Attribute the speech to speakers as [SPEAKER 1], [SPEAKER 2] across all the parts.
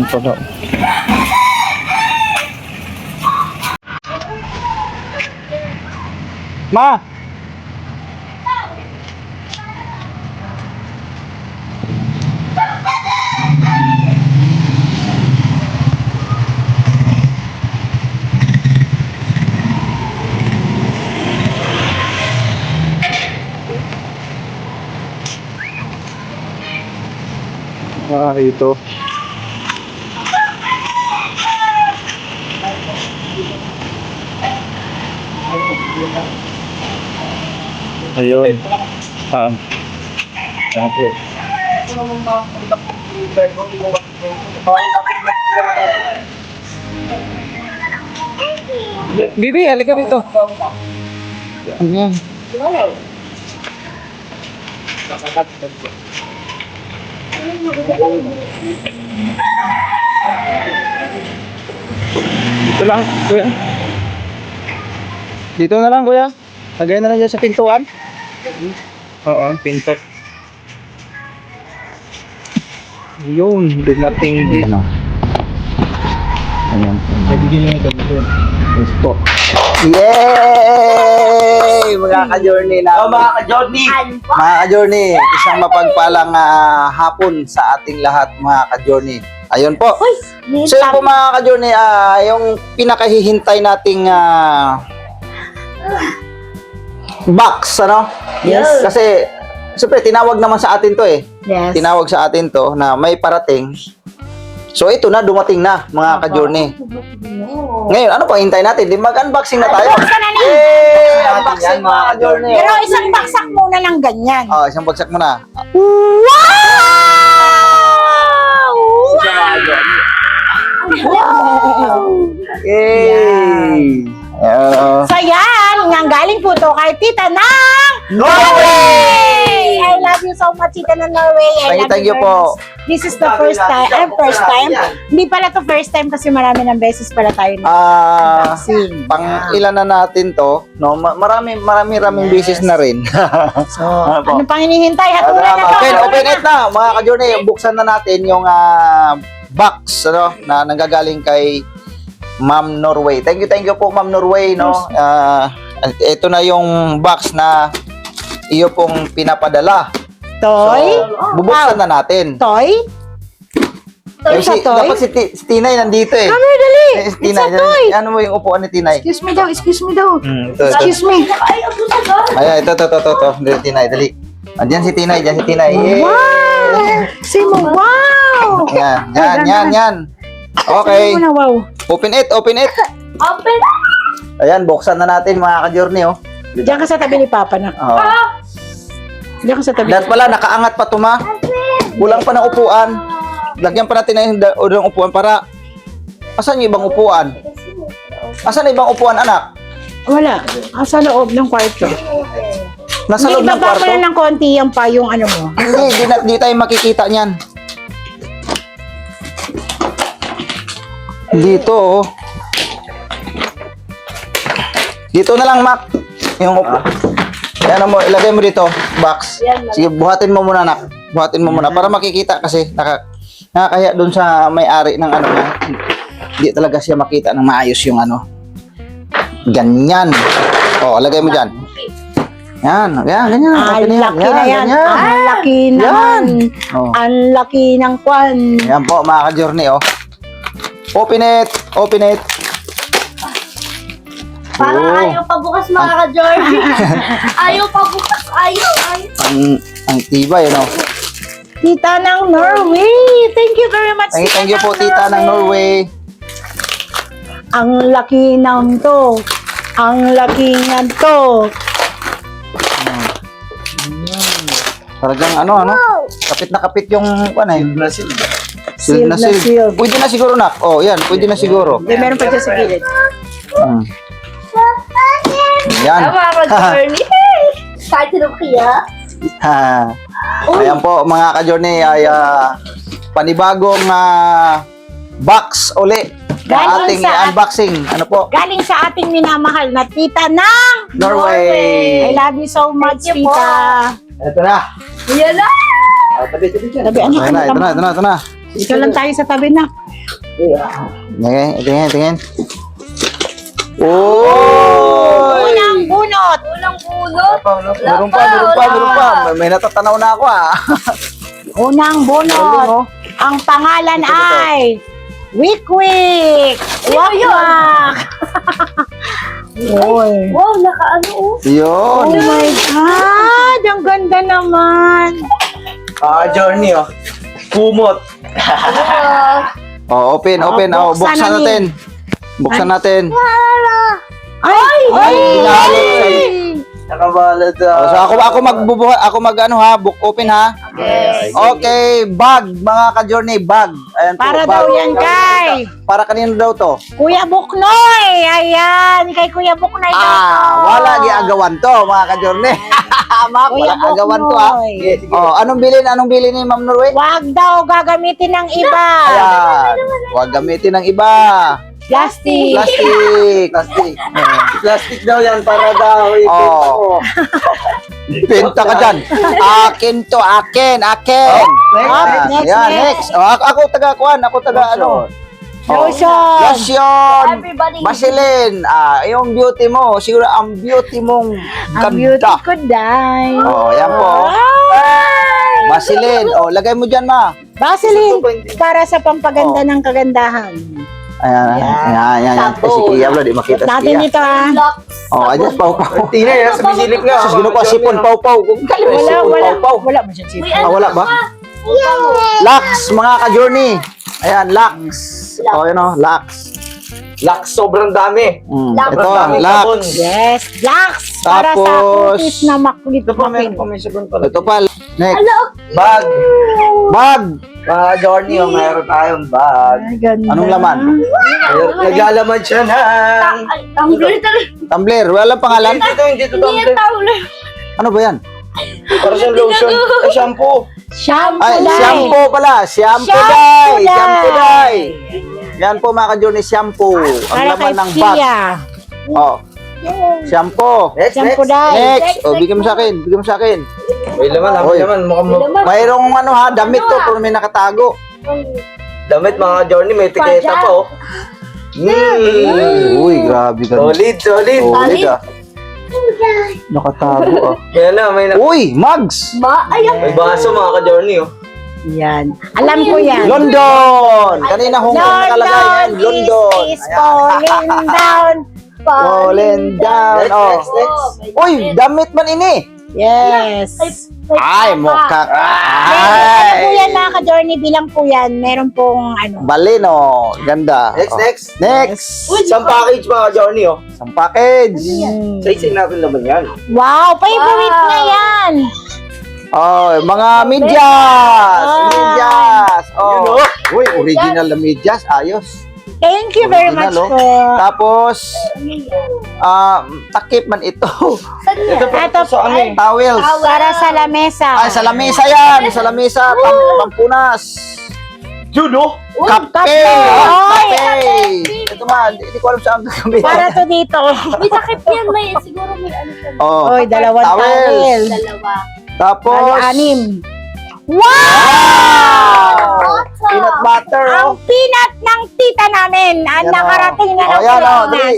[SPEAKER 1] puno. Ma! Ito. Ayun. Okay. Bibi, halika dito. Ayan. Dito lang, kuya. Dito na lang, kuya. Lagay na lang dyan sa pintuan. Oo, pinto. Yun, dumating din. Ayan. Nabigyan nyo ito. Yes po. Yay! Mga ka-journey na.
[SPEAKER 2] Mga ka-journey!
[SPEAKER 1] Mga ka-journey, isang mapagpalang hapon sa ating lahat, mga ka-journey. Ayun po. So yun po mga ka-journey, yung pinakahihintay nating box, ano?
[SPEAKER 2] Yes.
[SPEAKER 1] Kasi, siyempre, tinawag naman sa atin to eh.
[SPEAKER 3] Yes.
[SPEAKER 1] Tinawag sa atin to na may parating. So ito na, dumating na, mga ka-journey. Ngayon, ano pang hintay natin? Di mag-unboxing na tayo.
[SPEAKER 3] Unboxing na na.
[SPEAKER 1] Yay! Unboxing, mga ka-journey.
[SPEAKER 3] Pero isang baksak muna ng ganyan.
[SPEAKER 1] Oh, isang bagsak mo na.
[SPEAKER 3] Wow!
[SPEAKER 1] Yay!
[SPEAKER 3] So yan, nga galing po to kay Tita ng
[SPEAKER 1] Norway!
[SPEAKER 3] I love you so much, Tita ng Norway.
[SPEAKER 1] Thank you po.
[SPEAKER 3] This is the first time. First time. Hindi pala to first time kasi marami ng beses pala tayo na.
[SPEAKER 1] Pang ilan na natin to, no? Maraming beses na rin.
[SPEAKER 3] So, ano pang hinihintay? Hatulan na to.
[SPEAKER 1] Open it na, mga ka-journey. Buksan na natin yung box, ano, na nanggagaling kay Ma'am Norway. Thank you po, Ma'am Norway, no? Ito na yung box na iyo pong pinapadala.
[SPEAKER 3] Toy?
[SPEAKER 1] Bubuksan na natin.
[SPEAKER 3] Toy? Toy sa toy?
[SPEAKER 1] Dapat si Tinay nandito eh.
[SPEAKER 3] Come here, dali.
[SPEAKER 1] Si
[SPEAKER 3] It's
[SPEAKER 1] Tinay,
[SPEAKER 3] a toy.
[SPEAKER 1] ano mo yung upuan ni Tinay?
[SPEAKER 3] Excuse me daw, excuse me daw.
[SPEAKER 1] Ito.
[SPEAKER 3] Excuse me.
[SPEAKER 1] Ay, ito. Dali, Tinay, dali. Andiyan si Tinay, Yay!
[SPEAKER 3] Wow! Say mo, wow!
[SPEAKER 1] Yan. Okay.
[SPEAKER 3] Say mo na, wow.
[SPEAKER 1] Open it.
[SPEAKER 2] Open!
[SPEAKER 1] Ayan, buksan na natin, mga ka-journey, oh.
[SPEAKER 3] Diyan ka sa tabi ni Papa na.
[SPEAKER 1] Oh.
[SPEAKER 3] Diyan ka sa tabi.
[SPEAKER 1] Lahat pala, nakaangat pa to, ma. Kulang pa ng upuan. Lagyan pa natin ng upuan para... Asan yung ibang upuan? Asan yung ibang upuan, anak?
[SPEAKER 3] Wala. Sa loob ng kwarto.
[SPEAKER 1] Nasa loob ng
[SPEAKER 3] Ibaba
[SPEAKER 1] kwarto?
[SPEAKER 3] mo na ng konti yung pa yung ano mo.
[SPEAKER 1] Hindi tayo makikita niyan. Dito, oh. Dito na lang, Mac. Yung upo. Yan mo, ilagay mo dito, box. Sige, buhatin mo muna, Nak. Buhatin mo muna para makikita kasi nakakaya doon sa may-ari ng ano na. Hindi talaga siya makita ng maayos yung ano. Ganyan. Oh, lagay mo diyan. Yan, ganyan.
[SPEAKER 3] Ang laki na yan.
[SPEAKER 1] Ganyan.
[SPEAKER 3] Ang laki naman.
[SPEAKER 1] Oh.
[SPEAKER 3] Ang laki ng kwan.
[SPEAKER 1] Yan po, mga ka-journey, oh. Open it.
[SPEAKER 2] Parang ayaw pa bukas, mga ka-journey. Ayaw pa bukas. Ayaw.
[SPEAKER 1] Ang tibay, no?
[SPEAKER 3] Tita ng Norway. Thank you very much.
[SPEAKER 1] Thank you po, Tita ng Norway.
[SPEAKER 3] Ang laki ng to. Ang laki ng to.
[SPEAKER 1] Talagang ano? Kapit na kapit yung ano eh.
[SPEAKER 3] Sealed na sealed.
[SPEAKER 1] Pwede na siguro, Nak. Oh, yan. Pwede na siguro.
[SPEAKER 3] Meron pa dyan sa gilid.
[SPEAKER 1] Yan.
[SPEAKER 2] Mga ka-journey. Kahit sino kaya?
[SPEAKER 1] Ayan po, mga ka-journey, ay panibagong box uli na
[SPEAKER 3] Galing
[SPEAKER 1] ating
[SPEAKER 3] sa
[SPEAKER 1] unboxing. Ano po?
[SPEAKER 3] Galing sa ating minamahal na tita ng
[SPEAKER 1] Norway.
[SPEAKER 3] I love you so much,
[SPEAKER 2] Thank you po.
[SPEAKER 3] tita.
[SPEAKER 1] Ito na.
[SPEAKER 2] Yan na!
[SPEAKER 3] Tabi,
[SPEAKER 1] Ito na.
[SPEAKER 3] Ito lang tayo sa tabi na.
[SPEAKER 1] Tingin. Oy!
[SPEAKER 3] Unang bunot.
[SPEAKER 2] Unang bunot.
[SPEAKER 1] Meron pa. May natatanaw na ako
[SPEAKER 3] Unang bunot. Ang pangalan ay Wikwik. Wakmak. Oy.
[SPEAKER 2] Wow, nakaano oh.
[SPEAKER 3] Oh
[SPEAKER 1] Yun.
[SPEAKER 3] my God! Ang ganda naman.
[SPEAKER 4] Journey, Kumot.
[SPEAKER 1] Oh, open.
[SPEAKER 3] buksan
[SPEAKER 1] Oh, buksan
[SPEAKER 3] na
[SPEAKER 1] natin. Buksan natin.
[SPEAKER 3] Ay!
[SPEAKER 1] Ay!
[SPEAKER 4] Nakabalad
[SPEAKER 1] Oh, so ako magbubuhat, ako mag-ano ha, book open ha.
[SPEAKER 2] Yes.
[SPEAKER 1] Okay, bag, mga ka-journey, bag. Ayan po,
[SPEAKER 3] Para
[SPEAKER 1] bag.
[SPEAKER 3] daw yan kay
[SPEAKER 1] Para kanino daw to?
[SPEAKER 3] Kuya Buknoy. Ayan, kay Kuya Buknoy daw to.
[SPEAKER 1] Wala giagawan to, mga ka-journey. Mak,
[SPEAKER 3] Kuya
[SPEAKER 1] wala agawan to ha.
[SPEAKER 3] Buknoy.
[SPEAKER 1] Oh, anong bilin ni Ma'am Norway?
[SPEAKER 3] Wag daw gagamitin ng iba.
[SPEAKER 1] Ayan. Huwag gamitin ng iba.
[SPEAKER 3] Plastic.
[SPEAKER 1] Plastic.
[SPEAKER 4] Plastic daw yan para daw
[SPEAKER 1] Oh. Benta ka dyan. Akin to, akin.
[SPEAKER 3] Next.
[SPEAKER 1] Oh, ako taga-kuan, ako taga-ano.
[SPEAKER 3] Lotion.
[SPEAKER 1] Lotion.
[SPEAKER 2] Everybody.
[SPEAKER 1] Vaseline. Yung beauty mo. Siguro ang beauty mong
[SPEAKER 3] Ang beauty
[SPEAKER 1] ganda.
[SPEAKER 3] ko dahil.
[SPEAKER 1] Oh, yan po.
[SPEAKER 3] Ay!
[SPEAKER 1] Vaseline. Oh, lagay mo dyan, ma.
[SPEAKER 3] Vaseline para sa pampaganda ng kagandahan.
[SPEAKER 1] Ayan. Si Kia, di makita si
[SPEAKER 3] Natin
[SPEAKER 1] Kia.
[SPEAKER 3] dito
[SPEAKER 2] Locks.
[SPEAKER 1] Oh, ayan, pau.
[SPEAKER 4] Tina yan, sa bisilip nga.
[SPEAKER 1] Sus, gino ko sipon, pau. Kung kaliwa sipon, pau.
[SPEAKER 3] Wala mo siya
[SPEAKER 2] Uy,
[SPEAKER 3] sipon.
[SPEAKER 1] Wala ba? Lux, mga ka-journey. Ayan, Lux. Oh, yun o, Lux.
[SPEAKER 4] Lux, sobrang dami.
[SPEAKER 2] Lux.
[SPEAKER 1] Ito,
[SPEAKER 4] Sobrang
[SPEAKER 1] Lux.
[SPEAKER 4] sabon.
[SPEAKER 3] Yes, Lux. Para sa
[SPEAKER 1] Tapos,
[SPEAKER 3] kutis na makulit.
[SPEAKER 4] Ito pa, meron pa may sabon pala.
[SPEAKER 1] Ito pa, next.
[SPEAKER 4] Bag.
[SPEAKER 1] Bag.
[SPEAKER 4] Journey, mayroon tayong bag.
[SPEAKER 3] Ay, ganda.
[SPEAKER 1] Anong laman?
[SPEAKER 4] Naglalaman siya ng...
[SPEAKER 2] Ay, tumbler talaga.
[SPEAKER 1] Tumbler, walang pangalan?
[SPEAKER 4] Hindi to
[SPEAKER 2] Hindi yung
[SPEAKER 4] tumbler.
[SPEAKER 2] tumbler.
[SPEAKER 1] Ano ba yan?
[SPEAKER 4] Para siyang lotion. Ay, shampoo.
[SPEAKER 3] Shampoo
[SPEAKER 1] Ay,
[SPEAKER 3] dye.
[SPEAKER 1] shampoo pala. Shampoo dye. Shampoo dye. Yan po mga ka-journey, shampoo. Ang
[SPEAKER 3] Para
[SPEAKER 1] laman
[SPEAKER 3] kay
[SPEAKER 1] ng bag.
[SPEAKER 3] Kia.
[SPEAKER 1] Oh, shampoo.
[SPEAKER 4] Next.
[SPEAKER 3] Shampoo dye.
[SPEAKER 1] Next. Oh, bigyan mo sa akin.
[SPEAKER 4] May laman,
[SPEAKER 1] Oy.
[SPEAKER 4] mukhang
[SPEAKER 1] Mayroong ano ha, damit to, pero may nakatago.
[SPEAKER 4] damit mga journey, may etiketa pa,
[SPEAKER 1] Uy, grabe ka.
[SPEAKER 4] Solid.
[SPEAKER 1] Solid ah. Nakatago ah.
[SPEAKER 4] Yan na,
[SPEAKER 1] Uy, mugs!
[SPEAKER 4] may baso mga ka-journey,
[SPEAKER 3] Yan. Alam ko yan.
[SPEAKER 1] London! Kanina Hong Kong nakalagay yan. London.
[SPEAKER 3] is falling down.
[SPEAKER 1] Falling down. Oh.
[SPEAKER 4] Next.
[SPEAKER 1] Uy, damit man ini.
[SPEAKER 3] Yes.
[SPEAKER 1] Ay, mukha.
[SPEAKER 3] Ano po yan
[SPEAKER 1] Ay.
[SPEAKER 3] mga ka-journey? Bilang po yan. Meron pong ano.
[SPEAKER 1] Balino. Ganda.
[SPEAKER 4] Next,
[SPEAKER 1] Oh.
[SPEAKER 4] next.
[SPEAKER 1] Next.
[SPEAKER 4] Isang package mga journey,
[SPEAKER 1] Isang package.
[SPEAKER 4] Sa isin natin naman yan.
[SPEAKER 3] Wow, favorite
[SPEAKER 2] Wow.
[SPEAKER 3] na yan.
[SPEAKER 1] Oh, mga medyas.
[SPEAKER 3] Ah.
[SPEAKER 1] Medyas.
[SPEAKER 4] Yun,
[SPEAKER 1] Oh. Uy, original na medyas. Ayos.
[SPEAKER 3] Thank you very much
[SPEAKER 1] Original,
[SPEAKER 3] po.
[SPEAKER 1] Tapos, takip man ito.
[SPEAKER 3] Ito
[SPEAKER 4] sa ano eh.
[SPEAKER 1] Towels.
[SPEAKER 3] para sa lamesa.
[SPEAKER 1] Ay, sa lamesa yan. Sa lamesa. Pampunas.
[SPEAKER 4] Judo?
[SPEAKER 1] Kape.
[SPEAKER 3] kape.
[SPEAKER 1] Kape. Ito man. Hindi ko alam saan gagamitin.
[SPEAKER 3] Para to dito.
[SPEAKER 2] May takip yan. Siguro may ano siya.
[SPEAKER 1] Oh.
[SPEAKER 3] Oy, dalawang
[SPEAKER 1] Towels.
[SPEAKER 3] towel.
[SPEAKER 2] Dalawa.
[SPEAKER 1] Tapos.
[SPEAKER 3] Bali, anim.
[SPEAKER 1] Wow! Peanut butter.
[SPEAKER 3] Ang peanut ng tita namin. Ang
[SPEAKER 1] Yan,
[SPEAKER 3] nakarating na
[SPEAKER 1] oh.
[SPEAKER 3] ng
[SPEAKER 1] Yan, oh,
[SPEAKER 3] Pilipinas.
[SPEAKER 1] dali.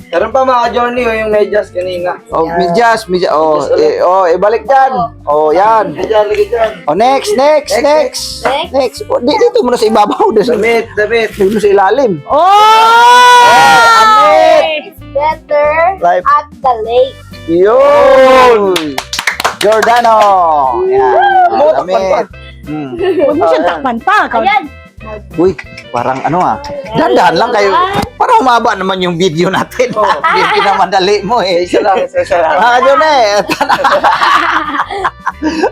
[SPEAKER 4] Meron pa mga journey, yung medyas kanina.
[SPEAKER 1] Oh, medyas. Oh, ibalik dyan. Oh, yan.
[SPEAKER 4] Medyas, lagi dyan.
[SPEAKER 1] Oh, next.
[SPEAKER 2] Next.
[SPEAKER 1] Oh, dito muna sa ibabaw. Dito
[SPEAKER 4] Damit.
[SPEAKER 1] muna sa ilalim.
[SPEAKER 3] Oh!
[SPEAKER 1] Amit.
[SPEAKER 2] It's better
[SPEAKER 1] Life.
[SPEAKER 2] at the lake.
[SPEAKER 1] Yun! Giordano! Yan.
[SPEAKER 4] Mutakpan pa.
[SPEAKER 3] Huwag mo siyang takpan pa.
[SPEAKER 2] Ayan.
[SPEAKER 1] Uy, parang ano dahan lang kayo. Parang humaba naman yung video natin. Hindi naman dali mo eh.
[SPEAKER 4] Isa lang.
[SPEAKER 1] Mga yun eh.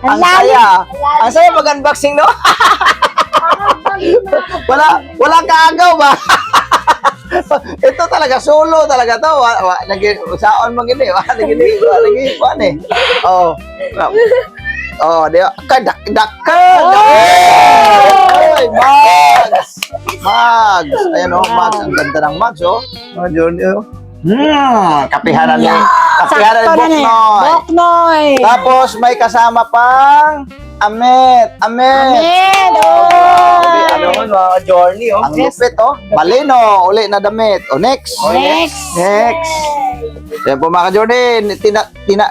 [SPEAKER 1] Ang saya. Ang saya mag-unboxing, no? Wala kaagaw ba? Ito talaga, solo talaga to. Saon man gini. Lagi eh. Oh. Oh, di ba? Dakkel! Oy, Mags! Ayan oh, Mags. Ang ganda ng Mags, oh. Kapihanan ni Apihan
[SPEAKER 3] Sakto na
[SPEAKER 1] Boknoy.
[SPEAKER 3] Boknoy.
[SPEAKER 1] Tapos may kasama pang Amet.
[SPEAKER 3] Amen.
[SPEAKER 4] Ano man, mga journey, oh.
[SPEAKER 1] Ang lupit, oh. Malino. Uli na damit. O, next.
[SPEAKER 3] Next.
[SPEAKER 1] Next. Yan po mga Jordan.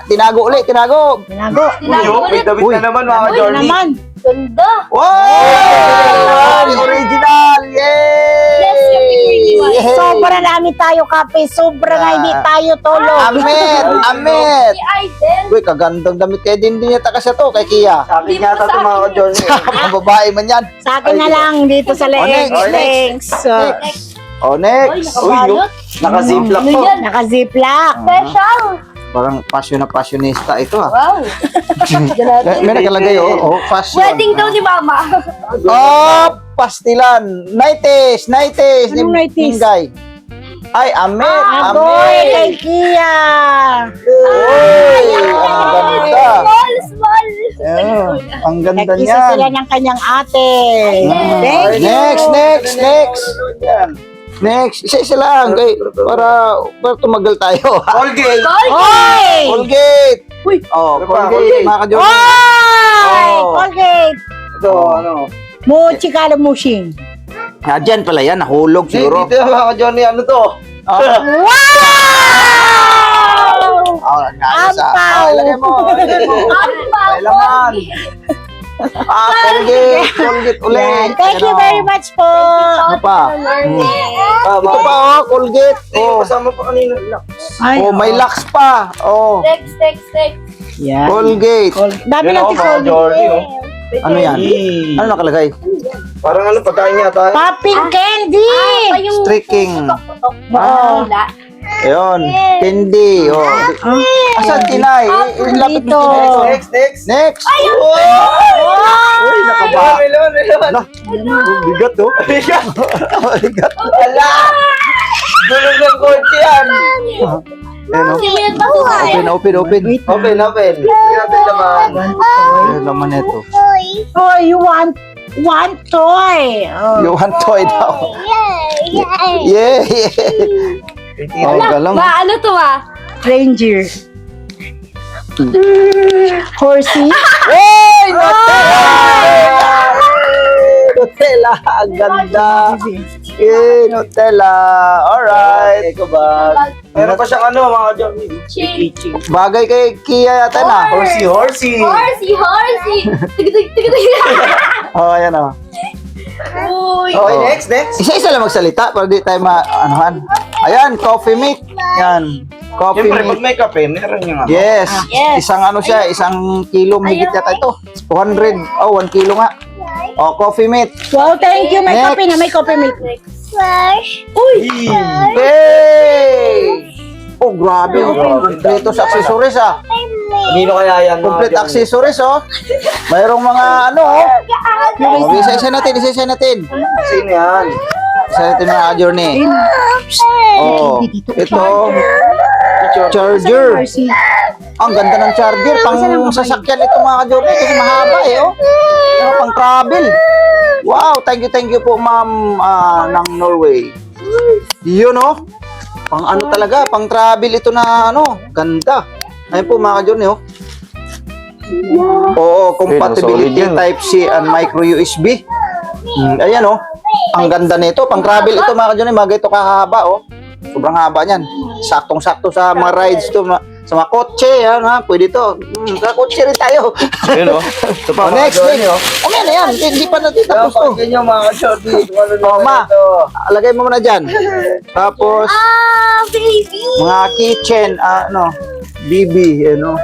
[SPEAKER 1] Tinago ulit. Tinago.
[SPEAKER 3] Tinago.
[SPEAKER 4] Uy, oh, may damit
[SPEAKER 1] Uy.
[SPEAKER 4] na naman, mga
[SPEAKER 3] Uy,
[SPEAKER 4] journey.
[SPEAKER 3] naman.
[SPEAKER 2] Ganda.
[SPEAKER 1] Wow! Original!
[SPEAKER 2] Yes, yung pretty one.
[SPEAKER 1] Yay!
[SPEAKER 3] Sobra namin tayo, Kape. Sobra nga hindi tayo tulog.
[SPEAKER 1] Amet!
[SPEAKER 2] Si Aiden.
[SPEAKER 1] Uy, kagandang damit. Kaya din yata kasi to kay Kia.
[SPEAKER 4] Sa akin yata ito, mga journey.
[SPEAKER 1] Ang babae man yan.
[SPEAKER 3] Sa akin na lang dito sa leeg.
[SPEAKER 1] next.
[SPEAKER 3] Thanks.
[SPEAKER 1] O,
[SPEAKER 2] Uy,
[SPEAKER 1] next.
[SPEAKER 2] nakabalot.
[SPEAKER 4] Naka-ziplock
[SPEAKER 2] Ano
[SPEAKER 4] po.
[SPEAKER 2] yan?
[SPEAKER 3] Naka-ziplock.
[SPEAKER 2] Special.
[SPEAKER 1] Parang passionista ito, ah.
[SPEAKER 2] Wow.
[SPEAKER 1] May nakalagay, oh. Fashion.
[SPEAKER 2] Wedding daw ni Mama.
[SPEAKER 1] Oh, pastilan. 90s.
[SPEAKER 3] Anong 90s?
[SPEAKER 1] Ingay. Ay, Amet.
[SPEAKER 3] Agoy kay
[SPEAKER 1] Amet.
[SPEAKER 3] Kia.
[SPEAKER 1] Uy, ang ganda.
[SPEAKER 2] Small.
[SPEAKER 1] Yeah, ang ganda
[SPEAKER 3] Nagkisa sila
[SPEAKER 1] niyan.
[SPEAKER 3] ng kanyang ate. Thank you.
[SPEAKER 1] Next. Isa lang. Kay, para tumagal tayo.
[SPEAKER 4] Colgate.
[SPEAKER 3] Oy!
[SPEAKER 1] Colgate.
[SPEAKER 2] Uy.
[SPEAKER 1] Oh,
[SPEAKER 4] Ano pa?
[SPEAKER 1] Colgate. Mga ka-Jordan.
[SPEAKER 3] Oy!
[SPEAKER 1] Oh.
[SPEAKER 3] Colgate.
[SPEAKER 4] Ito, ano.
[SPEAKER 3] Mo chikala mushing.
[SPEAKER 1] Ah, dyan pala yan. Nahulog
[SPEAKER 4] Dito,
[SPEAKER 1] siguro.
[SPEAKER 4] mga journey, ano to?
[SPEAKER 1] Oh,
[SPEAKER 3] Wow! Ampaw.
[SPEAKER 1] Ilagay mo. May laman. Colgate ulit.
[SPEAKER 3] Yan. Thank you very much po.
[SPEAKER 1] Ano pa? Ito pa, oh, Colgate.
[SPEAKER 4] Oh.
[SPEAKER 1] Oh,
[SPEAKER 4] Kasama pa kanina.
[SPEAKER 3] Ay,
[SPEAKER 1] oh, may Lux pa. Oh,
[SPEAKER 2] Next.
[SPEAKER 3] Yan.
[SPEAKER 1] Colgate.
[SPEAKER 3] Dami
[SPEAKER 4] Yun,
[SPEAKER 3] ng
[SPEAKER 4] oh, mga
[SPEAKER 3] tisol.
[SPEAKER 4] journey, oh.
[SPEAKER 1] Ano yan? Ano nakalagay?
[SPEAKER 4] Parang ano, pagkain yata.
[SPEAKER 3] Popping candy.
[SPEAKER 1] Streaking.
[SPEAKER 3] Wow.
[SPEAKER 1] Ayun. Candy. Oh. Asan tinay? Ilapit mo
[SPEAKER 3] Dito.
[SPEAKER 1] tinay.
[SPEAKER 4] Next.
[SPEAKER 1] Next. Uy, nakaba.
[SPEAKER 4] May laman.
[SPEAKER 1] Bigat, oh. Bigat.
[SPEAKER 4] Ala! Gulong ng kotse yan.
[SPEAKER 1] Ayan, oh. Open.
[SPEAKER 4] Open. Tingnan natin naman.
[SPEAKER 1] Ayun naman ito.
[SPEAKER 3] Oh, you want toy. Oh.
[SPEAKER 1] You want toy daw. Yeah. Oh, galang.
[SPEAKER 2] Ano to
[SPEAKER 3] Ranger. Horsey.
[SPEAKER 1] Hey, Nutella! Nutella, ang ganda. Hey, Nutella. Alright.
[SPEAKER 4] Eko ba? Meron pa siyang ano, mga journey.
[SPEAKER 2] Ching.
[SPEAKER 1] Bagay kay Kia yata na.
[SPEAKER 4] Horsey.
[SPEAKER 2] Horsey. Tig.
[SPEAKER 1] Oh, ayan oh.
[SPEAKER 2] Uy.
[SPEAKER 4] Okay,
[SPEAKER 1] Oo.
[SPEAKER 4] next.
[SPEAKER 1] Isa-isa lang magsalita para di tayo ma-anuhan. Ayan, coffee mate. Yan. Coffee
[SPEAKER 4] Siyempre, pag
[SPEAKER 1] mate.
[SPEAKER 4] may kape, meron yung ano.
[SPEAKER 1] Yes.
[SPEAKER 2] Yes.
[SPEAKER 1] Isang ano siya, isang kilo higit yata ito. 200. Oh, 1 kilo nga. Oh, coffee mate.
[SPEAKER 3] Wow, thank you. May
[SPEAKER 1] Next.
[SPEAKER 3] copy na. May copy mate.
[SPEAKER 1] Hey! Oh, grabe. Oh, kompleto sa accessories ah.
[SPEAKER 4] Kanino kaya yan, mga
[SPEAKER 1] Complete
[SPEAKER 4] journey?
[SPEAKER 1] accessories oh. Mayroong mga ano oh. Oh, isa-isa natin.
[SPEAKER 4] Sino yan?
[SPEAKER 1] Isa natin mga journey. Oh, ito. Charger.
[SPEAKER 3] Horsey.
[SPEAKER 1] Ang ganda ng charger. Pang sasakyan ito mga journey kasi mahaba eh oh. Pero pang travel. Wow, thank you po ma'am ng Norway. Yun oh. Pang ano talaga, pang travel ito na ano. Ganda. Ayun po mga journey oh. Oo, compatibility
[SPEAKER 4] solid yan.
[SPEAKER 1] Type-C and micro USB. Ayan oh. Ang ganda nito. Pang travel ito mga ka-Johnny. Mga ito kahaba oh. Sobrang haba niyan. Saktong-sakto sa mga rides to. Sa mga kotse. Yan ha. Pwede to. Sa kotse rin tayo.
[SPEAKER 4] Ayun, oh. Ito pa,
[SPEAKER 1] Oh,
[SPEAKER 4] mga
[SPEAKER 1] next.
[SPEAKER 4] journey, oh.
[SPEAKER 1] Oh, yan. Yan. Hindi pa natin tapos to.
[SPEAKER 4] Tapos nyo, mga journey. Kung ano
[SPEAKER 1] Oh,
[SPEAKER 4] naman
[SPEAKER 1] ma.
[SPEAKER 4] ito.
[SPEAKER 1] Lagay mo muna dyan. Tapos,
[SPEAKER 2] Baby.
[SPEAKER 1] mga kitchen. Ano. BB. Ano.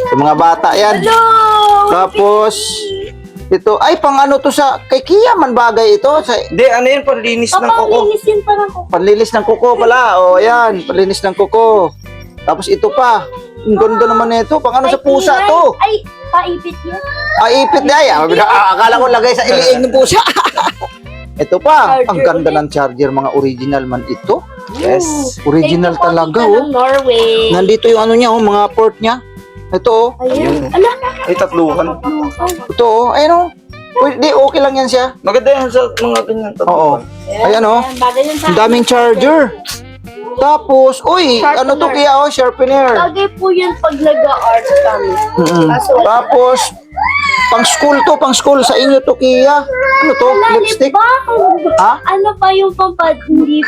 [SPEAKER 1] Sa mga bata yan.
[SPEAKER 2] Hello.
[SPEAKER 1] Tapos, ito. Ay, pang ano to sa. Kay Kia man bagay ito. Sa
[SPEAKER 4] Hindi, ano yun, panlinis ng
[SPEAKER 2] Papa,
[SPEAKER 4] kuko.
[SPEAKER 2] linisin pa ng kuko.
[SPEAKER 1] panlinis ng kuko pala. O, ayan. Panlinis ng kuko. Tapos ito pa. Ang ganda naman nito. Pang ano sa pusa to.
[SPEAKER 2] Ay, paipit yan.
[SPEAKER 1] Ay, ipit na ay. Akala ko lagay sa iliing ng pusa. Ito pa. Ang ganda ng charger. Mga original man ito.
[SPEAKER 4] Yes.
[SPEAKER 1] Original
[SPEAKER 2] Thank you po,
[SPEAKER 1] talaga,
[SPEAKER 2] Tita
[SPEAKER 1] oh.
[SPEAKER 2] ng Norway.
[SPEAKER 1] Nandito yung ano niya, oh. Mga port niya. Ito, oh.
[SPEAKER 2] Ayun. Ala.
[SPEAKER 4] Ay, tatluhan.
[SPEAKER 1] Ito, oh. Ayun, oh. Pwede, okay lang yan siya.
[SPEAKER 4] Maganda yan sa mga ganyan.
[SPEAKER 1] Oo. Ayan, oh.
[SPEAKER 2] Ayan, bagay yun sa
[SPEAKER 1] Ang daming charger. Tapos, uy, ano to kaya oh, sharpener.
[SPEAKER 2] Lagay po yun pag nag-art kami.
[SPEAKER 1] Tapos, pang school sa inyo to kaya. Ano to? Lipstick? Ha?
[SPEAKER 2] Ano pa yung hindi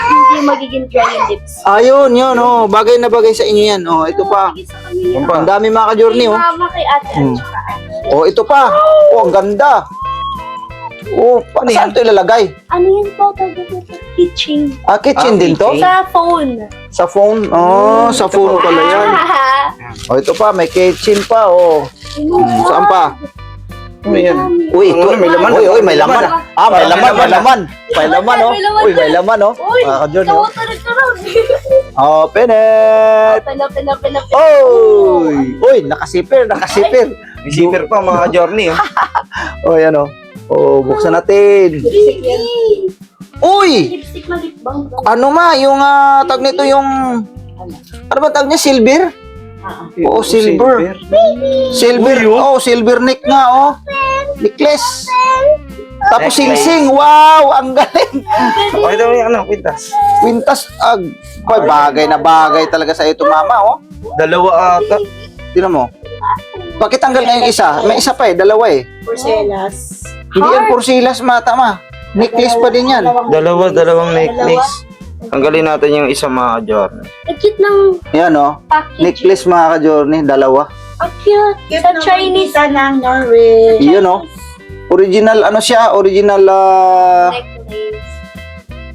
[SPEAKER 2] magiging dry yung lips?
[SPEAKER 1] Ayun, yun, oh. Bagay na bagay sa inyo yan. Oh, ito pa.
[SPEAKER 2] Lagi sa kami yun.
[SPEAKER 1] Ang dami mga ka-journey,
[SPEAKER 2] Kay
[SPEAKER 1] oh.
[SPEAKER 2] mama, kay ate, at saka ate.
[SPEAKER 1] Oh, ito pa. Oh, ang ganda. Oh, saan ito ilalagay?
[SPEAKER 2] Ano yun po? Kitchen.
[SPEAKER 1] Ah, kitchen din to?
[SPEAKER 2] Sa phone.
[SPEAKER 1] Sa phone? Oh, sa phone pala yan. Oh, ito pa, may kitchen pa, oh. Saan pa?
[SPEAKER 4] Ayan.
[SPEAKER 1] Uy, ito,
[SPEAKER 4] may laman.
[SPEAKER 1] Uy, may laman. Ah, may laman, may laman. May laman, oh.
[SPEAKER 2] May laman
[SPEAKER 1] Uy, may laman, oh.
[SPEAKER 2] Uy,
[SPEAKER 1] Mga ka-journey, oh.
[SPEAKER 2] tawag.
[SPEAKER 1] Open it!
[SPEAKER 2] Open.
[SPEAKER 1] Uy! Uy, nakasipir.
[SPEAKER 4] May zipper pa mga journey. Oh.
[SPEAKER 1] Oh, yan, oh. Oh, buksan natin. Uy!
[SPEAKER 2] Lipstick na lip balm.
[SPEAKER 1] Ano ma, yung tag nito yung... Ano ba tag niya? Silver? Oo, silver. Silver. Oh, silver neck nga, oh. Necklace. Tapos
[SPEAKER 4] Necklace.
[SPEAKER 1] sing-sing. Wow, ang galing.
[SPEAKER 4] Okay daw yung ano, kwintas.
[SPEAKER 1] Quintas, boy, bagay na bagay talaga sa ito, mama, oh.
[SPEAKER 4] Dalawa ata.
[SPEAKER 1] Tingnan mo. Pakitanggal nga yung isa. May isa pa eh, dalawa eh.
[SPEAKER 3] Porcelas.
[SPEAKER 1] Hindi yan porsilas, mata ma. Necklace pa din yan.
[SPEAKER 4] Dalawang necklace. Tanggalin natin yung isa mga journey.
[SPEAKER 2] Ang cute ng
[SPEAKER 1] Yan, oh.
[SPEAKER 2] package.
[SPEAKER 1] Necklace mga ka-journey, dalawa.
[SPEAKER 2] Ang cute. Sa Chinese
[SPEAKER 3] Kita ng Norway.
[SPEAKER 1] Yun, oh. Original, ano siya? Original,
[SPEAKER 2] necklace.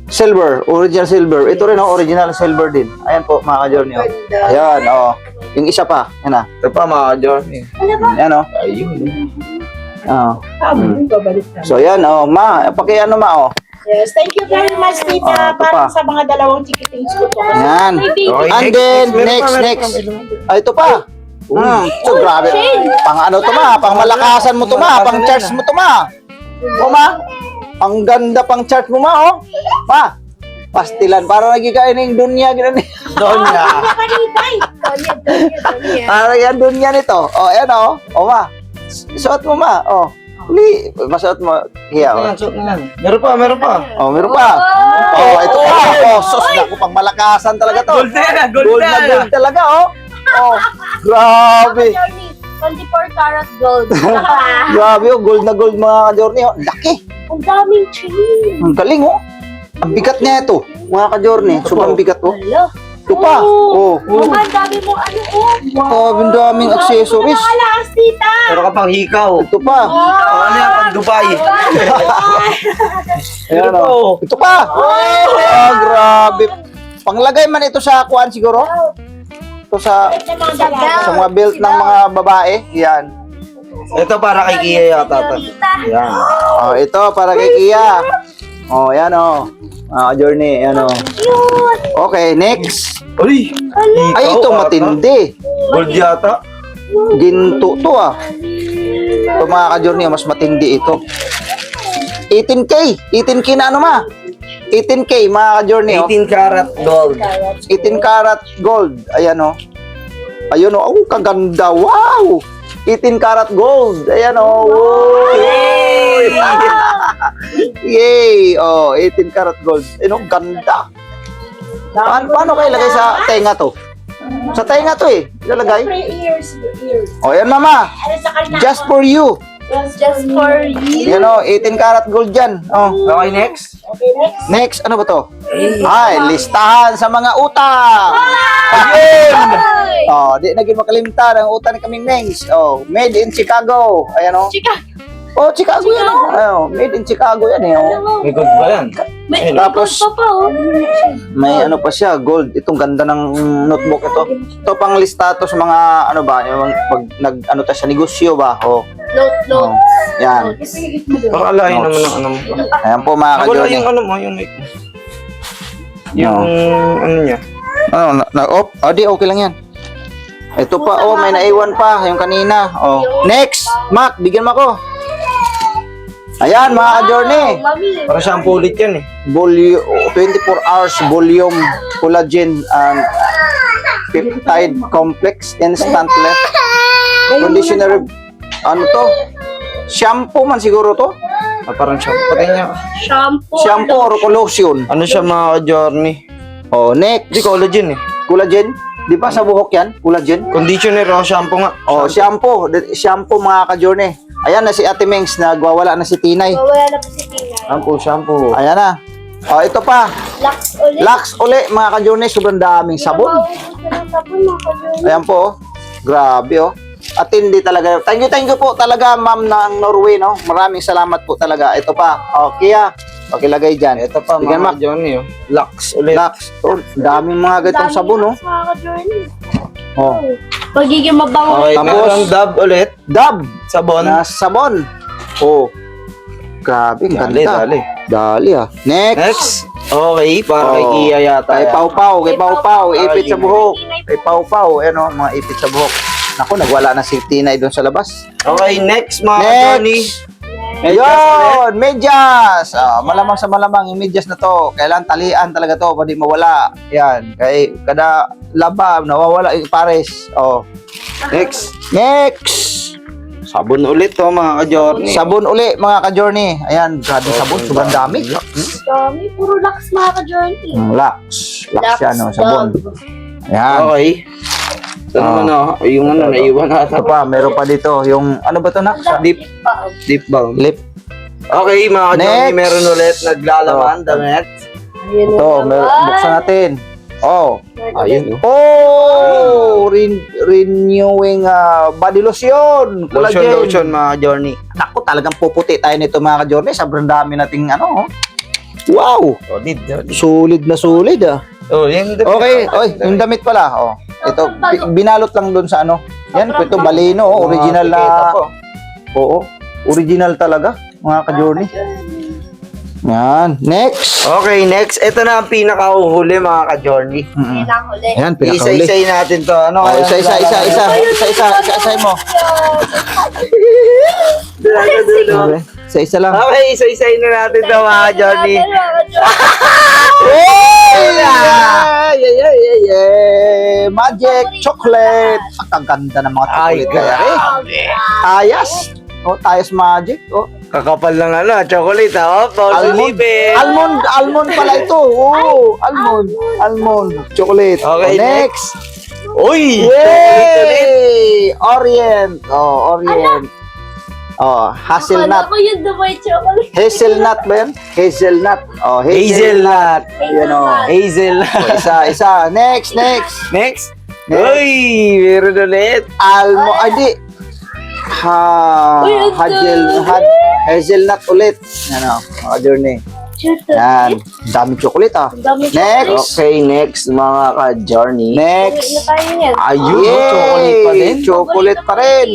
[SPEAKER 1] silver. Original silver. Ito rin, oh. Original silver din. Ayan po, mga ka-journey, oh. Ayan, oh. Yung isa pa. Yan, ah.
[SPEAKER 4] Ito pa mga journey.
[SPEAKER 1] Yan, oh.
[SPEAKER 4] Ayun.
[SPEAKER 1] Oh.
[SPEAKER 3] Babalik na.
[SPEAKER 1] So, yan, oh. Ma, pakiano, ma, oh.
[SPEAKER 3] Yes, thank you very much,
[SPEAKER 1] Ah,
[SPEAKER 3] Tita.
[SPEAKER 1] ito
[SPEAKER 3] Parang
[SPEAKER 1] pa.
[SPEAKER 3] sa mga dalawang chikitings ko to.
[SPEAKER 1] Yan.
[SPEAKER 2] May baby.
[SPEAKER 4] Okay,
[SPEAKER 1] And then,
[SPEAKER 4] Meron pa,
[SPEAKER 1] next.
[SPEAKER 4] meron pa.
[SPEAKER 1] Ay, ito pa. So, grabe. Pang ano to, ma? Pang malakasan mo to, ma? Pang charge mo to, ma? O, ma? Ang ganda pang charge mo, ma, oh. Ma, pastilan. Parang nagkikain ng dunya. Ganun.
[SPEAKER 4] Doon na.
[SPEAKER 2] Tonya.
[SPEAKER 1] Parang yan dunya nito. O, ayan, oh. O, ma. Suot mo, ma. O. Uli. Masuot mo. Hiya, o.
[SPEAKER 4] Ayan, suot na lang. Meron pa.
[SPEAKER 1] O, meron pa. O, ito pa. O, sus. Naku, pang malakasan talaga to.
[SPEAKER 4] Gold na yan,
[SPEAKER 1] Gold na gold talaga, oh. Oh, grabe.
[SPEAKER 2] Journey, 24 karat gold.
[SPEAKER 1] Grabe, oh. Gold na gold mga ka-journey, oh. Laki.
[SPEAKER 2] Ang daming chain.
[SPEAKER 1] Ang galing, oh. Ang bigat niya ito, mga ka-journey. Sobrang bigat, oh.
[SPEAKER 2] Hello.
[SPEAKER 1] Ito pa. Oh.
[SPEAKER 2] Ang dami mo ano oh.
[SPEAKER 1] Ang daming accessories.
[SPEAKER 2] Nakalakas, tita.
[SPEAKER 4] Meron ka pang hikaw.
[SPEAKER 1] Ito pa.
[SPEAKER 4] Ano yan, pang Dubai.
[SPEAKER 1] Ayan, oh. Ito pa. Oh, grabe. Panglagay man ito sa kuan siguro. Ito sa mga belt ng mga babae. Yan.
[SPEAKER 4] Ito para kay Kia yata. Yan.
[SPEAKER 1] Oh, ito para kay Kia. Oh, yan, oh. Journey, yan, oh.
[SPEAKER 2] Cute.
[SPEAKER 1] Okay, next.
[SPEAKER 4] Uy!
[SPEAKER 1] Ay, ito
[SPEAKER 4] ata.
[SPEAKER 1] matindi.
[SPEAKER 4] Gold yata.
[SPEAKER 1] Ginto to, ah. Ito mga ka-journey, mas matindi ito. 18K. 18K na ano, ma? 18K, mga ka-journey, oh.
[SPEAKER 4] 18 karat gold.
[SPEAKER 1] 18 karat gold. Ayan, oh. Ayun, oh. Oh, kaganda. Wow! 18 karat gold. Ayan, oh. Wow! Yay! Oh, 18 karat gold. Ayun, oh, ganda. Paano kayo ilagay sa tenga to? Sa tenga to, eh. Ilalagay.
[SPEAKER 3] Ears.
[SPEAKER 1] Oh, yan, mama.
[SPEAKER 3] Ano sa kanila?
[SPEAKER 1] Just for you.
[SPEAKER 2] Just for you.
[SPEAKER 1] Yan, oh. 18 karat gold dyan. Oh.
[SPEAKER 4] Okay, next.
[SPEAKER 3] Okay, next.
[SPEAKER 1] Next, ano ba to? Ay, listahan sa mga utang. Ayun! Oh, di naging makalimtan ang utang ni kaming Mengs. Oh, made in Chicago. Ayan, oh.
[SPEAKER 2] Chika.
[SPEAKER 1] Oh, Chicago yan, oh. Ayun, made in Chicago yan, eh, oh.
[SPEAKER 4] May gold ba yan?
[SPEAKER 2] May
[SPEAKER 1] Tapos-
[SPEAKER 2] gold pa oh.
[SPEAKER 1] May ano pa siya, gold. Itong ganda ng notebook ito. Ito pang listato sa mga, ano ba, yung pag nag, ano ta siya, negosyo ba? Oh.
[SPEAKER 2] Note.
[SPEAKER 1] Yan.
[SPEAKER 4] Pakalain naman ng ano mo.
[SPEAKER 1] Ayan po, mga
[SPEAKER 4] Wala
[SPEAKER 1] ka-journey.
[SPEAKER 4] yung ano mo, yung mic mo. Yung ano niya.
[SPEAKER 1] Ano, di, okay lang yan. Ito pa, oh, may naiwan pa, yung kanina. Oh. Next, Mac, bigyan mo ako. Ayan, mga ka-journey.
[SPEAKER 2] Mami.
[SPEAKER 4] Para siyang pulit yan eh.
[SPEAKER 1] 24 hours volume collagen and peptide complex instant left conditioner. Ano to? Shampoo man siguro to?
[SPEAKER 4] Parang shampoo. Pati niya.
[SPEAKER 2] Shampoo.
[SPEAKER 1] Shampoo or lotion?
[SPEAKER 4] Ano siya mga journey?
[SPEAKER 1] Oh, next.
[SPEAKER 4] Hindi, collagen eh.
[SPEAKER 1] Collagen. Di ba sa buhok yan? Collagen.
[SPEAKER 4] Conditioner o shampoo nga.
[SPEAKER 1] Oh, shampoo. Shampoo mga ka-journey. Ayan na si Ate Mengs, nagwawala na si Tinay.
[SPEAKER 2] Wala na po si Tina.
[SPEAKER 4] Shampoo.
[SPEAKER 1] Ayan na. Oh, ito pa.
[SPEAKER 2] Lux ulit.
[SPEAKER 1] Lux uli, mga ka-journey. Sobrang daming sabon.
[SPEAKER 2] Mauubos na ng sabon mga ka-journey.
[SPEAKER 1] Ayan po. Oh. Grabe, oh. At hindi talaga. Thank you po talaga, ma'am ng Norway, no? Maraming salamat po talaga. Ito pa. Oh, Kia. Pakilagay dyan.
[SPEAKER 4] Ito pa,
[SPEAKER 1] Bigyan,
[SPEAKER 4] mga
[SPEAKER 1] Mac.
[SPEAKER 4] Johnny, oh. Lux ulit.
[SPEAKER 1] Lux. Oh, daming mga gatong sabon, oh.
[SPEAKER 2] Mga ka-journey.
[SPEAKER 1] Oh.
[SPEAKER 2] Pagiging mabango.
[SPEAKER 4] Okay,
[SPEAKER 1] Tapos-
[SPEAKER 4] meron dab ulit.
[SPEAKER 1] Dab.
[SPEAKER 4] Sabon.
[SPEAKER 1] Na sabon. Oh. Grabe, ang ganda. Dali, ah. Next.
[SPEAKER 4] Next. Okay, para kay
[SPEAKER 1] Oh.
[SPEAKER 4] Kia yata.
[SPEAKER 1] Kay Pau Pau, kay Pau Pau, ipit sa
[SPEAKER 4] Ayun.
[SPEAKER 1] buhok. Kay Pau Pau, ano, mga ipit sa buhok. Naku, nagwala na si Tinay doon sa labas.
[SPEAKER 4] Okay, next mga Johnny.
[SPEAKER 1] Next. Ayun, medyas. Ah, malamang sa malamang yung medyas na to. Kailangan talian talaga to, pwede mawala. Yan, kay kada laba nawawala yung pares. Oh.
[SPEAKER 4] Next.
[SPEAKER 1] Next.
[SPEAKER 4] Sabon ulit to mga ka-Johnny.
[SPEAKER 1] Sabon uli mga ka-journey. Ayan, grabe sabon, sobrang dami.
[SPEAKER 2] Dami. Puro Lux mga ka-journey.
[SPEAKER 1] Lux. Lux yan, oh, sabon.
[SPEAKER 2] Dove.
[SPEAKER 1] Ayan.
[SPEAKER 4] Okay. Ito naman yung naiwan
[SPEAKER 1] Ito
[SPEAKER 4] natin.
[SPEAKER 1] pa, meron pa dito. Yung, ano ba to na?
[SPEAKER 4] Deep balm.
[SPEAKER 1] Lip.
[SPEAKER 4] Okay, mga ka-Johnny,
[SPEAKER 1] Next.
[SPEAKER 4] meron ulit naglalaman, damit.
[SPEAKER 2] Ayun na
[SPEAKER 1] Ito,
[SPEAKER 2] naman.
[SPEAKER 1] buksan natin. Oh.
[SPEAKER 4] Ayun,
[SPEAKER 1] Oh! Renewing body lotion.
[SPEAKER 4] Lotion, mga ka-Johnny.
[SPEAKER 1] Naku, talagang puputi tayo nito mga ka-journey. Sobrang dami nating ano. Oh. Wow!
[SPEAKER 4] Solid.
[SPEAKER 1] Solid na solid ah.
[SPEAKER 4] Oh, yung
[SPEAKER 1] Okay, oy, yung damit pala. Oh. Ito, binalot lang doon sa ano. Yan, ito baleno, oh, original na. Oo, original talaga, mga ka-journey. Yan, next.
[SPEAKER 4] Okay, next. Ito na ang pinakauhuli, mga ka-Journey.
[SPEAKER 2] Kailangan ulit.
[SPEAKER 1] Ayan, pinakahuli.
[SPEAKER 4] Isa-isay natin to. Ano
[SPEAKER 1] Oh,
[SPEAKER 4] kaya?
[SPEAKER 1] isa mo. Okay, isa lang.
[SPEAKER 4] Okay, isa-isay na natin to, mga ka-Journey.
[SPEAKER 1] Yeah. Magic chocolate. Ang ganda ng mga chocolate kaya Ayas. Oh, Tayas Magic. Oh,
[SPEAKER 4] Kakapal ng chocolate, ha? Oh,
[SPEAKER 1] almond. Almond pala ito. Oh, almond chocolate.
[SPEAKER 4] Okay,
[SPEAKER 1] Oh, next.
[SPEAKER 4] Uy! Chocolate ulit.
[SPEAKER 1] Yay! Orient. Oh, Orient. Oh, hazelnut.
[SPEAKER 2] Ako yung Dubai chocolate.
[SPEAKER 1] Hazelnut ba yan? Hazelnut. Oh,
[SPEAKER 4] Hazelnut.
[SPEAKER 1] Yan o.
[SPEAKER 4] Hazelnut.
[SPEAKER 1] Isa. Next.
[SPEAKER 4] Next. Uy! Meron ulit.
[SPEAKER 1] Ay, di.
[SPEAKER 2] Uy, ang
[SPEAKER 1] Hazelnut ulit. Yan o, mga journey. Yan. Daming chocolate ah.
[SPEAKER 2] Dami
[SPEAKER 1] Next.
[SPEAKER 4] Okay, next, mga ka-Journey.
[SPEAKER 1] Next.
[SPEAKER 2] Na tayo yan.
[SPEAKER 4] Ayun,
[SPEAKER 1] Yay!
[SPEAKER 4] chocolate pa din.
[SPEAKER 1] Chocolate pa rin.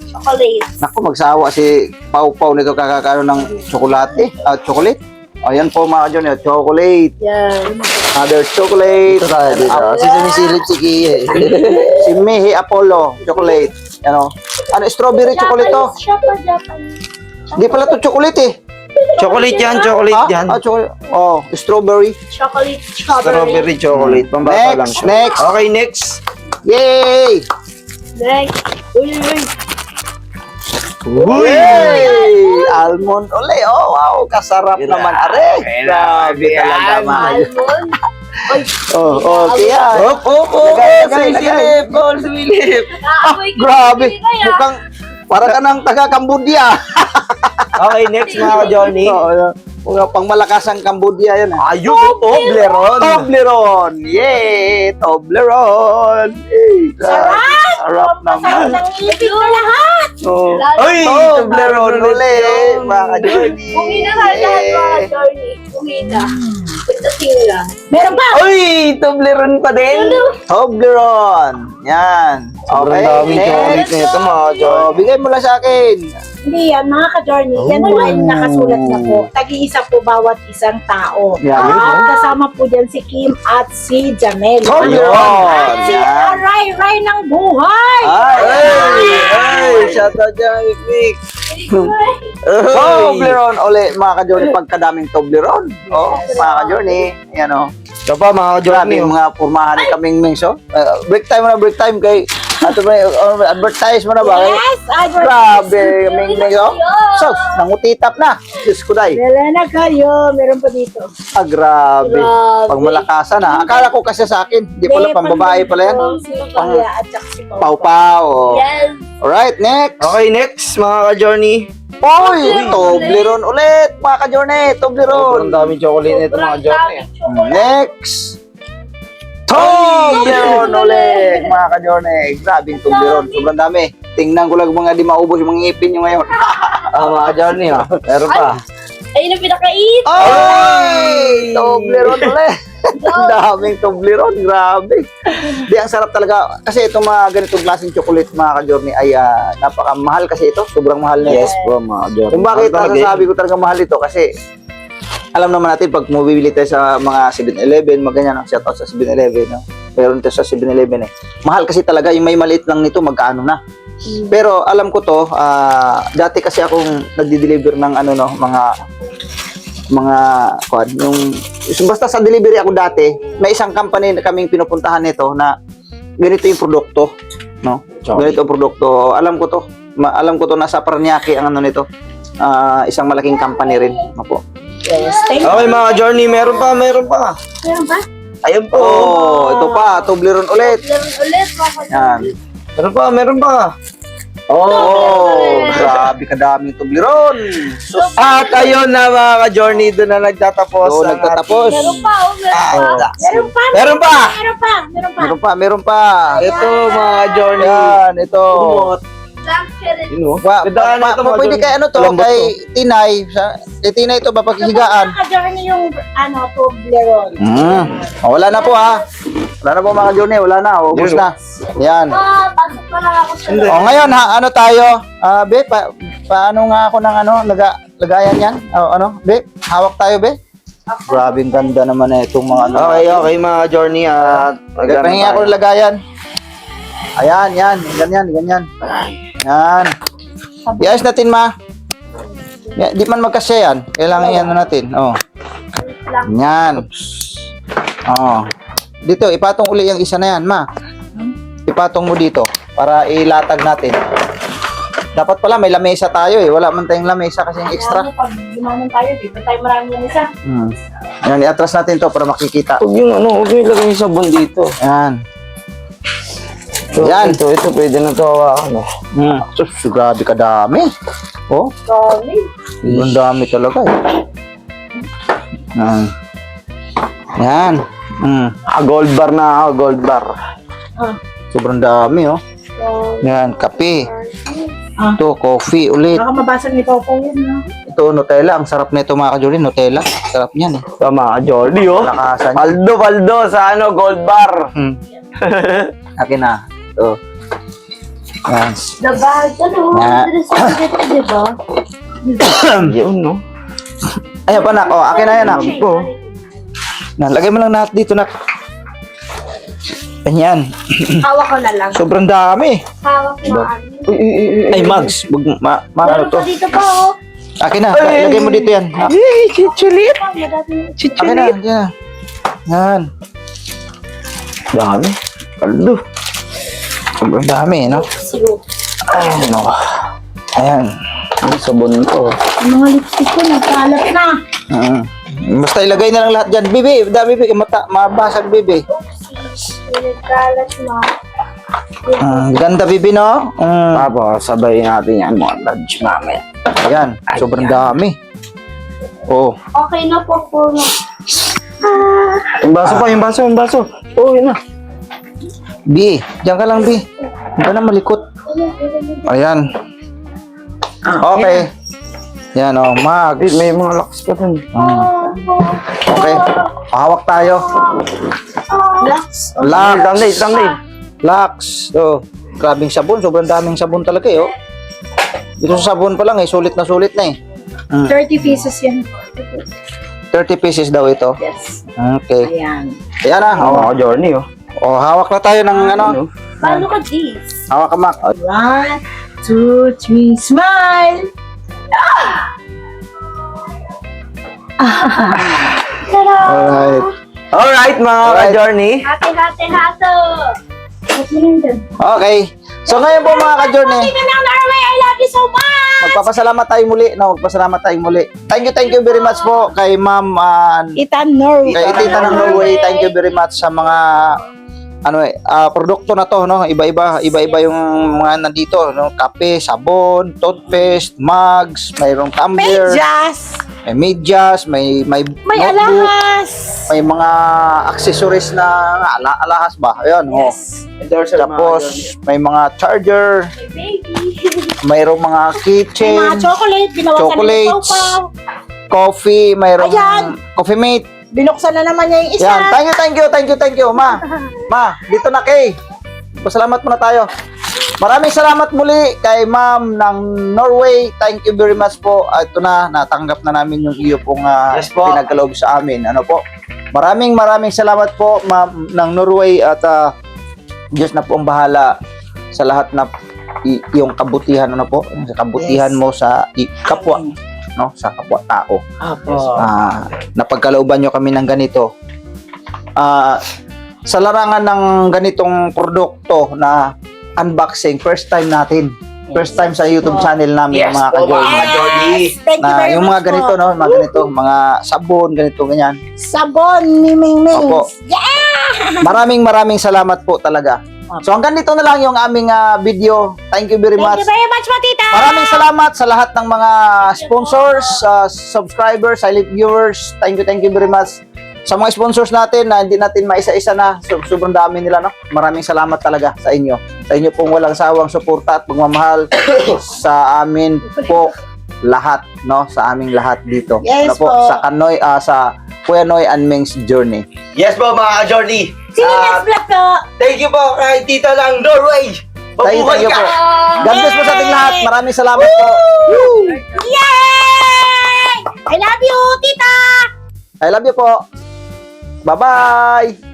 [SPEAKER 2] Chocolate.
[SPEAKER 1] Naku, magsawa si Pau Pau nito kakakaano ng chocolate. Chocolate. Ayan po mga journey, chocolate.
[SPEAKER 2] Yan.
[SPEAKER 1] Other chocolate.
[SPEAKER 4] Ito tayo dito.
[SPEAKER 1] Si sumisilip si Kia. Si Mihi Apollo, chocolate. Ano? Strawberry chocolate to.
[SPEAKER 2] Siya pa, Japanese.
[SPEAKER 1] Hindi pala to chocolate eh.
[SPEAKER 4] Chocolate yan, chocolate yan.
[SPEAKER 1] Chocolate. Oh, strawberry.
[SPEAKER 2] Chocolate.
[SPEAKER 4] Strawberry chocolate. Pambata lang siya.
[SPEAKER 1] Next.
[SPEAKER 4] Okay, next.
[SPEAKER 1] Yay!
[SPEAKER 2] Next. Uy.
[SPEAKER 1] Yay! Almond uli. Oh, wow. Kasarap naman. Are. Grabe talaga, mga.
[SPEAKER 2] Almond. Uy.
[SPEAKER 1] Kaya.
[SPEAKER 4] Sumisilip. Sumisilip.
[SPEAKER 2] Naamoy ko.
[SPEAKER 1] Grabe.
[SPEAKER 2] Hindi kaya.
[SPEAKER 1] Mukhang para ka ng taga-Cambodia.
[SPEAKER 4] Okay, next, mga ka-Journey.
[SPEAKER 1] Mukhang pang malakas ang Cambodia yan.
[SPEAKER 4] Ayun, Toblerone.
[SPEAKER 1] Toblerone! Yay! Toblerone! Yay! Sarap naman.
[SPEAKER 2] Ang ipit na lahat.
[SPEAKER 1] Oh.
[SPEAKER 4] Uy,
[SPEAKER 1] Toblerone ulit, mga ka-journey.
[SPEAKER 2] Umina ka lahat mga journey. Umina. Pagdating lang.
[SPEAKER 3] Meron pa!
[SPEAKER 4] Uy, Toblerone pa din.
[SPEAKER 1] Toblerone! Yan.
[SPEAKER 4] Sobrang daming chocolate nito, mga
[SPEAKER 1] So, bigay mo lang sa akin.
[SPEAKER 3] Hindi yan, mga ka-journey. Yan po ay nakasulat na po. Tagi-isa po bawat isang tao.
[SPEAKER 1] Yan.
[SPEAKER 3] Kasama po dyan si Kim at si Jamel.
[SPEAKER 1] Toblerone!
[SPEAKER 3] At si
[SPEAKER 1] Yan.
[SPEAKER 3] Aray ng buhay!
[SPEAKER 4] Ay, shout out dyan, Nick.
[SPEAKER 1] Toblerone uli, mga ka-journey. Pagkadaming Toblerone. Oh, mga ka-journey. Yan o.
[SPEAKER 4] Ito pa, mga
[SPEAKER 1] Grabe
[SPEAKER 4] ka-Journey.
[SPEAKER 1] yung mga pormahan ni kaming Mings. Break time kay Ato ba, advertise mo na ba?
[SPEAKER 3] Yes, advertise.
[SPEAKER 1] Grabe, ming oh. So, nangutitap na. Diyos ko day.
[SPEAKER 3] Wala na kayo. Meron pa dito.
[SPEAKER 1] Ah, grabe.
[SPEAKER 2] Grabe.
[SPEAKER 1] Pag malakasan ha. Akala ko kasi sa akin. Di pala pambabae pala yan.
[SPEAKER 3] Si Pangya at saka si Pau.
[SPEAKER 1] Pau-pau. Oh.
[SPEAKER 2] Yes.
[SPEAKER 1] Alright, next.
[SPEAKER 4] Okay, next mga ka-journey.
[SPEAKER 1] Oy, Toblerone ulit. Mga ka-journey, Toblerone.
[SPEAKER 4] Sobrang daming chocolate nito mga ka-journey.
[SPEAKER 1] Next. Toblerone ulit. Mga ka-journey. Grabing Toblerone. Sobrang dami. Tingnan ko lang mga di maubos yung mga ngipin nyo ngayon.
[SPEAKER 4] Mga ka-journey ha. Meron pa.
[SPEAKER 2] Ayun ang pinaka-eat.
[SPEAKER 1] Ay! Toblerone ulit. Ang daming Toblerone. Grabe. Di, ang sarap talaga. Kasi itong mga ganitong klaseng chocolate, mga ka-journey, ay napakamahal kasi ito. Sobrang mahal na ito.
[SPEAKER 4] Yes bro, mga ka-journey.
[SPEAKER 1] Kung bakit
[SPEAKER 4] Mahal talaga
[SPEAKER 1] nasasabi ko talaga mahal ito, kasi alam naman natin pag bumibili tayo sa mga 7-Eleven, magganyan, shoutout sa 7-Eleven, no? Pero nito sa 7-Eleven mahal kasi talaga, yung may maliit lang nito, magkaano na. Pero alam ko to, dati kasi akong nagdi-deliver ng mga kwan, basta sa delivery ako dati, may isang company na kaming pinupuntahan nito na ganito yung produkto, no? Ganito ang produkto. Alam ko to nasa Paranaque ang ano nito. Isang malaking company rin. Opo.
[SPEAKER 3] Yes, thank you.
[SPEAKER 4] Okay mga ka-journey, meron pa.
[SPEAKER 2] Meron ba?
[SPEAKER 4] Ayun po.
[SPEAKER 1] Oh, ito pa, Toblerone ulit.
[SPEAKER 2] Meron ulit, mga
[SPEAKER 1] Yan.
[SPEAKER 4] Meron pa.
[SPEAKER 1] Oh, grabe kadaming Toblerone.
[SPEAKER 4] At ayun na mga ka-journey, doon na nagtatapos.
[SPEAKER 1] So,
[SPEAKER 4] ang
[SPEAKER 1] nagtatapos.
[SPEAKER 2] Meron pa, meron pa.
[SPEAKER 3] Meron pa.
[SPEAKER 4] Meron pa.
[SPEAKER 1] Meron pa.
[SPEAKER 4] Ito mga ka-journey.
[SPEAKER 1] Yan, ito.
[SPEAKER 2] Blackberry.
[SPEAKER 4] Yun, oh.
[SPEAKER 1] Pwede
[SPEAKER 4] Gandaan ito, mga
[SPEAKER 1] kay ano to,
[SPEAKER 4] Lambot
[SPEAKER 1] kay Tinay. Kay Tinay ito, mapaghigaan.
[SPEAKER 3] Journey yung Toblerone.
[SPEAKER 1] Wala na po ha. Wala na po mga journey, wala na. Ubus
[SPEAKER 4] Yun,
[SPEAKER 1] na. Yan.
[SPEAKER 2] Pasok pa lang ako sa
[SPEAKER 1] O ngayon ha, ano tayo? Be, paano nga ako ng lagayan yan? Be, hawak tayo be. Grabing ganda naman na itong mga
[SPEAKER 4] Okay mga ka-journey. At
[SPEAKER 1] Pahingi ako ng lagayan. Ayan, yan. Ganyan. Yan. I-ayos natin, ma. Di man magkasya yan. Kailangan yan natin. Oh. Yan. Oh. Dito, ipatong uli yung isa na yan, ma. Ipatong mo dito para ilatag natin. Dapat pala may lamesa tayo eh. Wala man tayong lamesa kasi yung extra.
[SPEAKER 3] Pag gumanon tayo, dito tayo marami yung isa.
[SPEAKER 1] Yan, i-atras natin to para makikita.
[SPEAKER 4] Huwag yung ilagay yung sabon dito.
[SPEAKER 1] Yan.
[SPEAKER 4] So,
[SPEAKER 1] Yan.
[SPEAKER 4] Ito pwede na ito hawakan.
[SPEAKER 1] Sus, grabe kadami. Oh,
[SPEAKER 3] Sorry.
[SPEAKER 1] ang dami talaga eh. Yan.
[SPEAKER 4] Gold bar na ako, gold bar.
[SPEAKER 1] Sobrang dami oh. Yan, kape. Ito, coffee ulit.
[SPEAKER 3] Baka mabasag ni Pau yun, no?
[SPEAKER 1] Ito, Nutella. Ang sarap nito mga ka-Jolly. Nutella. Sarap niyan eh.
[SPEAKER 4] Tama, Jordi, oh.
[SPEAKER 1] Lakasan.
[SPEAKER 4] Paldo sa gold bar.
[SPEAKER 1] Akin na. Ito. Yan.
[SPEAKER 2] The bag, di ba?
[SPEAKER 4] Yun, no?
[SPEAKER 1] Ayan pa, nak. Oh, akin na yan, nak.
[SPEAKER 4] Ito.
[SPEAKER 1] Lagay mo lang natin dito, nak. Yan.
[SPEAKER 2] Hawak ko na lang.
[SPEAKER 1] Sobrang dami.
[SPEAKER 2] Hawak mo ano.
[SPEAKER 1] Ay, Mags. Ano
[SPEAKER 2] Meron
[SPEAKER 1] to?
[SPEAKER 2] pa dito pa, oh.
[SPEAKER 1] Akin na. Lagay mo dito yan.
[SPEAKER 4] Chichilit.
[SPEAKER 1] Akin na. Yan. Yan.
[SPEAKER 4] Dami. Paldo.
[SPEAKER 1] Sobrang dami, no? Ay, no. Ayan.
[SPEAKER 4] Ang sabon to.
[SPEAKER 3] Yung mga lipstick ko, nagkalat na.
[SPEAKER 1] Basta ilagay na lang lahat dyan. Bibi, bibi. Mabasag, bibi.
[SPEAKER 2] Nagkalat na.
[SPEAKER 1] Ganda, bibi, no?
[SPEAKER 4] Tapos, sabay natin yan mga lunch mamaya.
[SPEAKER 1] Ayan. Sobrang dami. Oh.
[SPEAKER 2] Okay na po, puno.
[SPEAKER 4] Yung baso. Oh, yun na.
[SPEAKER 1] Bi, diyan ka lang, Bi. Huwag ka na malikot. Ayan. Okay. Yan, oh. Mag.
[SPEAKER 4] May mga lakas pa dun.
[SPEAKER 1] Okay. Hawak tayo.
[SPEAKER 2] Relax.
[SPEAKER 4] Thumbnail.
[SPEAKER 1] Lux. So, grabing sabon. Sobrang daming sabon talaga, eh, oh. Dito sa sabon pa lang, eh. Sulit na eh.
[SPEAKER 3] 30 pieces yan.
[SPEAKER 1] 30 pieces daw ito.
[SPEAKER 3] Yes.
[SPEAKER 1] Okay.
[SPEAKER 3] Ayan.
[SPEAKER 1] Ayan na.
[SPEAKER 4] Mga journey, oh.
[SPEAKER 1] Oh, hawak na tayo ng ano.
[SPEAKER 2] Paano ka, this?
[SPEAKER 1] Hawak ka, Mac.
[SPEAKER 3] 1, 2, 3, smile!
[SPEAKER 1] Alright.
[SPEAKER 4] Alright, mga
[SPEAKER 1] Alright.
[SPEAKER 4] ka-journey.
[SPEAKER 2] Hati-hati-hato.
[SPEAKER 1] Okay. So ngayon po mga ka-journey,
[SPEAKER 3] Tingnan ng Norway, I love you so much!
[SPEAKER 1] magpapasalamat tayo muli. No, magpasalamat tayo muli. Thank you very much po kay Ma'am
[SPEAKER 3] Itan Norway.
[SPEAKER 1] kay Tita ng Norway. Thank you very much sa mga produkto na to, no? Iba-iba yung mga nandito, no? Kape, sabon, toothpaste, mugs, mayroong tumbler,
[SPEAKER 3] Medyas!
[SPEAKER 1] may medyas, may
[SPEAKER 3] May
[SPEAKER 1] notebook,
[SPEAKER 3] alahas!
[SPEAKER 1] may mga accessories na alahas ba? Ayun, oh.
[SPEAKER 4] Endorser
[SPEAKER 1] Tapos may mga charger,
[SPEAKER 2] Baby.
[SPEAKER 1] mayroong mga
[SPEAKER 3] May
[SPEAKER 1] kitchen,
[SPEAKER 3] mga chocolate, binawasan
[SPEAKER 1] chocolates,
[SPEAKER 3] na ng
[SPEAKER 1] coffee, mayroong
[SPEAKER 3] Ayan.
[SPEAKER 1] coffee mate.
[SPEAKER 3] Binuksan na naman niya yung isa.
[SPEAKER 1] Yan, thank you, Ma, dito na kay. Pasalamat muna tayo. Maraming salamat muli kay Ma'am ng Norway. Thank you very much po. Ito na, natanggap na namin yung iyo pong
[SPEAKER 4] Yes po.
[SPEAKER 1] pinagkaloob sa amin. Ano po? Maraming salamat po, Ma'am ng Norway, at Diyos na po ang bahala sa lahat na yung kabutihan, ano po? Yung kabutihan
[SPEAKER 3] Yes.
[SPEAKER 1] mo sa kapwa, no? Sa kapwa-tao.
[SPEAKER 3] Apo.
[SPEAKER 1] Napagkalooban nyo kami ng ganito. Sa larangan ng ganitong produkto na unboxing, first time natin. First time sa YouTube channel namin,
[SPEAKER 4] Yes
[SPEAKER 1] mga
[SPEAKER 4] po,
[SPEAKER 1] ka-journey.
[SPEAKER 4] mga Jordy.
[SPEAKER 3] Thank you
[SPEAKER 1] Na
[SPEAKER 3] very
[SPEAKER 1] yung
[SPEAKER 3] much
[SPEAKER 1] mga ganito,
[SPEAKER 3] po.
[SPEAKER 1] no? Mga ganito, mga sabon, ganito, ganyan.
[SPEAKER 3] Sabon, miming
[SPEAKER 1] Opo.
[SPEAKER 3] mings. Yeah!
[SPEAKER 1] Maraming salamat po talaga. So hanggang dito na lang yung aming video. Thank you very
[SPEAKER 3] Thank
[SPEAKER 1] much.
[SPEAKER 3] you very much, Matita!
[SPEAKER 1] Maraming salamat sa lahat ng mga sponsors, subscribers, silent viewers. Thank you very much. Sa mga sponsors natin na hindi natin maisa-isa na, sobrang dami nila, no? Maraming salamat talaga sa inyo. Sa inyo pong walang sawang suporta at pagmamahal sa amin po lahat, no? Sa aming lahat dito.
[SPEAKER 3] Yes
[SPEAKER 1] Ano po?
[SPEAKER 3] po.
[SPEAKER 1] Sa Kanoy, sa Kuya Noy and Ming's Journey.
[SPEAKER 4] Yes po, mga Jordy.
[SPEAKER 3] See you next vlog po!
[SPEAKER 4] Thank you po kay Tita ng Norway.
[SPEAKER 1] Thank
[SPEAKER 4] Mabuhay
[SPEAKER 1] you
[SPEAKER 4] ka.
[SPEAKER 1] po. God bless po sa ating lahat. Maraming salamat po.
[SPEAKER 3] Yay! I love you, Tita!
[SPEAKER 1] I love you po. Bye-bye.